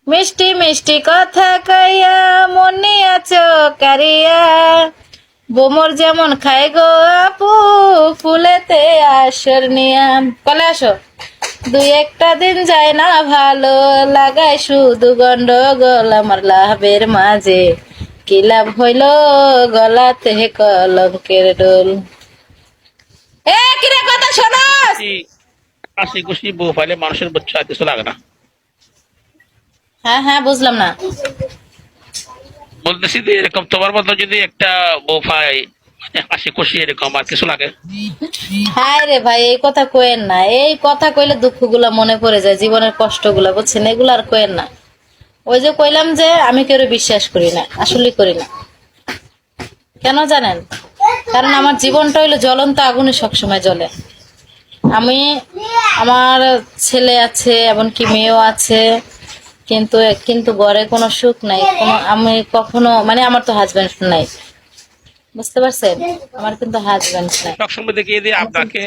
মিষ্টি মিষ্টি কথা কইয়া মনে আছো কারিয়া বোমর যেমন খায় গো আপু ফুলেতে আসর নিয়া কলে আসো দুই একটা দিন যায় না ভালো লাগায় শুধু গন্ডগোল আমার লাভের মাঝে কি লাভ হইল গলাতে কলঙ্কের ডোল এ কিরে কথা শোনাস এই হাসি খুশি বউ পাইলে মানুষের বুঝছে আর কিছু লাগে না। হ্যাঁ হ্যাঁ বুঝলাম না বলতেছি যে এরকম তোমার মতো যদি একটা বউ পাই মানে হাসি খুশি এরকম আর কিছু লাগে। হায় রে ভাই এই কথা কইেন না এই কথা কইলে দুঃখগুলা মনে পড়ে যায় জীবনের কষ্টগুলা বুঝছেন এগুলো আর কইেন না ওই যে কইলাম যে আমি কেউ বিশ্বাস করি না আসলে করি না কেন জানেন কারণ আমার জীবনটা হইলো জ্বলন্ত আগুনে সবসময় জ্বলে আমি আমার ছেলে আছে এমনকি মেয়েও আছে কিন্তু কিন্তু ঘরে কোনো সুখ নাই কোনো আমি কখনো মানে আমার তো হাজবেন্ড নাই বুঝতে পারছেন আমার কিন্তু হাজবেন্ড নাই সবসময় দেখিয়ে দিয়ে আপনাকে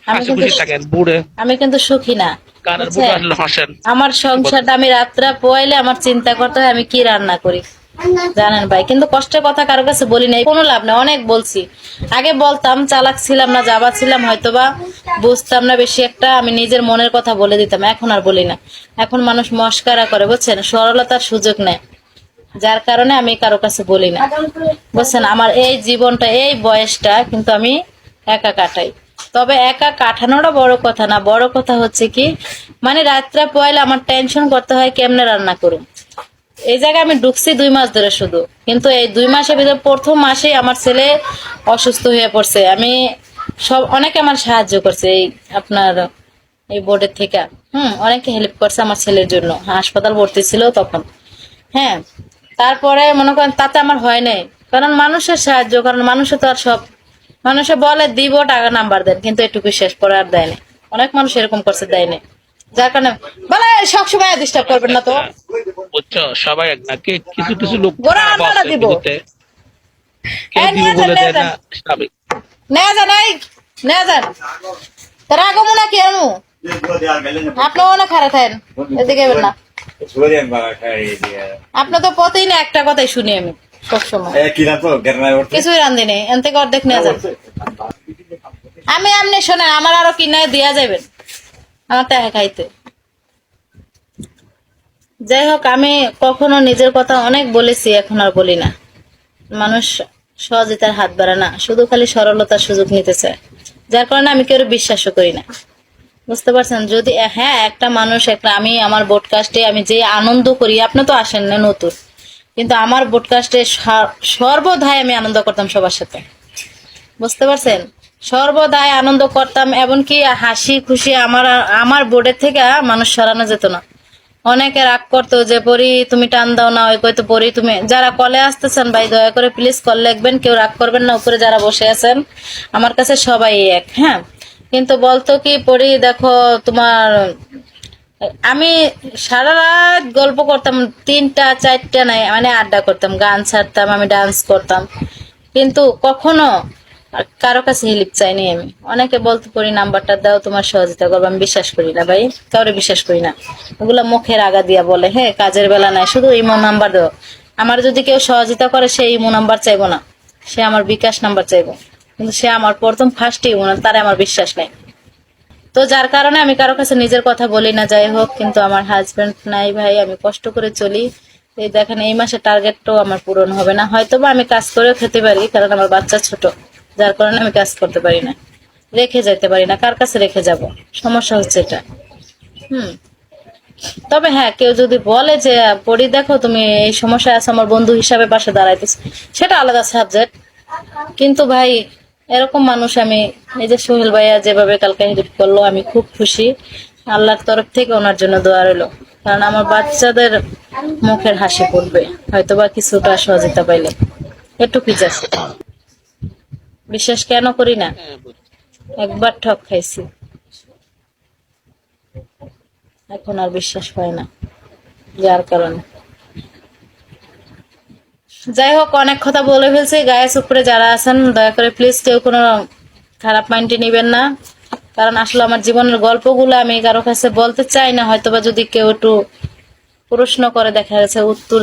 আমি হাসি কিন্তু খুশি থাকেন বুড়ে আমি কিন্তু সুখী না গানের বুড়ে বুঝছেন আসলে হাসেন। আমার সংসারটা আমি রাত্রে পোয়াইলে আমার চিন্তা করতে হয় আমি কি রান্না করি জানেন ভাই কিন্তু কষ্টের কথা কারো কাছে বলি নাই কোনো লাভ নেই অনেক বলছি আগে বলতাম চালাক ছিলাম না যাবা ছিলাম হয়তোবা বুঝতাম না বেশি একটা আমি নিজের মনের কথা বলে দিতাম এখন আর বলি না এখন মানুষ মস্কারা করে বুঝছেন সরলতার সুযোগ নেয় যার কারণে আমি কারো কাছে বলি না বুঝছেন আমার এই জীবনটা এই বয়সটা কিন্তু আমি একা কাটাই তবে একা কাটানোটা বড় কথা না বড় কথা হচ্ছে কি মানে রাত্রে পোয়াইলে আমার টেনশন করতে হয় কেমনে রান্না করুম এই জায়গায় আমি ঢুকছি 2 মাস ধরে শুধু কিন্তু এই 2 মাসের ভিতরে প্রথম মাসে আমার ছেলে অসুস্থ হয়ে পড়ছে আমি সব অনেকে আমার সাহায্য করছে এই আপনার এই বোর্ডের থেকে অনেকে হেল্প করছে আমার ছেলের জন্য হাসপাতাল ভর্তি ছিল তখন হ্যাঁ তারপরে মনে করেন তাতে আমার হয় নাই কারণ মানুষের সাহায্য কারণ মানুষে তো আর সব মানুষে বলে দিব টাকা নাম্বার দেন কিন্তু এটুকু শেষ পরে আর দেয় না অনেক মানুষ এরকম করছে দেয় না যার কারণে বলে সবসময় ডিস্টার্ব করবেন না তো বুঝছো সবাই এক না কিছু কিছু লোক গোড়া খারাপ রান্নাটা আছে দিব বিদেতে কে এই দিব নিয়ে যান বলে নিয়ে দেয় যান না স্বাভাবিক। নিয়ে যান এই নিয়ে যান তারা আগমু না কি আনু আপনিও না খারাপ থাকেন এদিকে এবেন না আপনি তো পথেই না একটা কথাই শুনি আমি সবসময় কিছুই রান্ধি নেই এন থেকে অর্ধেক নিয়ে যান আমি এমনি শোনেন আমার আরো কিনে দিয়া যাবেন আমার টাকা খাইতে যাই হোক আমি কখনো নিজের কথা অনেক বলেছি এখন আর বলি না মানুষ সহজে তার হাত বাড়ায় না শুধু খালি সরলতার সুযোগ নিতে চায় যার কারণে আমি কেউ বিশ্বাসও করি না বুঝতে পারছেন যদি হ্যাঁ একটা মানুষ একটা আমি আমার ব্রডকাস্টে আমি যে আনন্দ করি আপনি তো আসেন না নতুন কিন্তু আমার ব্রডকাস্টে সর্বদাই আমি আনন্দ করতাম সবার সাথে বুঝতে পারছেন সর্বদাই আনন্দ করতাম এমনকি হাসি খুশি আমার আমার বোর্ডের থেকে মানুষ সরানো যেত না অনেকে রাগ করতো যে পরি তুমি টান দাও না ওই কইতো পরি তুমি যারা কলে আসতেছেন ভাই দয়া করে প্লিজ কল লিখবেন কেউ রাগ করবেন না উপরে যারা বসে আছেন আমার কাছে সবাই এক হ্যাঁ কিন্তু বলতো কি পরি দেখো তোমার আমি সারা রাত গল্প করতাম 3টা 4টা নাই মানে আড্ডা করতাম গান ছাড়তাম আমি ডান্স করতাম কিন্তু কখনো কারো কাছে হেল্প চাইনি আমি অনেকে বলতে পারি নাম্বারটা দাও তোমার সহযোগিতা করবো আমি বিশ্বাস করি না ভাই কাউরে বিশ্বাস করি না ওগুলা মুখের আগা দিয়া বলে হ্যাঁ কাজের বেলা নাই শুধু ইমো নাম্বার দাও আমার যদি কেউ সহযোগিতা করে সে ইমো নাম্বার চাইবো না সে আমার বিকাশ নাম্বার চাইবো কিন্তু সে আমার প্রথম ফার্স্টে ইমো না তারে আমার বিশ্বাস নাই তো যার কারণে আমি কারো কাছে নিজের কথা বলি না যাই হোক কিন্তু আমার হাজবেন্ড নাই ভাই আমি কষ্ট করে চলি এই দেখেন এই মাসে টার্গেটটাও আমার পূরণ হবে না হয়তো বা আমি কাজ করেও খেতে পারি কারণ আমার বাচ্চা ছোট যার কারণে আমি কাজ করতে পারি না রেখে যেতে পারি না কার কাছে রেখে যাব সমস্যা হচ্ছে এটা তবে হ্যাঁ কেউ যদি বলে যে পড়ি দেখো তুমি এই সমস্যায় আছো আমার বন্ধু হিসাবে পাশে দাঁড়াইতেছে সেটা আলাদা সাবজেক্ট কিন্তু ভাই এরকম মানুষ আমি এই যে সোহেল ভাইয়া যেভাবে কালকে হেল্প করলো আমি খুব খুশি আল্লাহর তরফ থেকে ওনার জন্য দোয়া রইলো কারণ আমার বাচ্চাদের মুখের হাসি পড়বে হয়তো বা কিছুটা সহযোগিতা পাইলে এটুকুই যাচ্ছে বিশ্বাস কেন করি না একবার ঠক খাইছি এখন আর বিশ্বাস হয় না যার কারণে যাই হোক অনেক কথা বলে ফেলছি গায়ে উপরে যারা আছেন দয়া করে প্লিজ কেউ কোনো খারাপ মাইন্ডে নিবেন না কারণ আসলে আমার জীবনের গল্পগুলো আমি কারো কাছে বলতে চাই না হয়তোবা যদি কেউ একটু প্রশ্ন করে দেখা গেছে উত্তর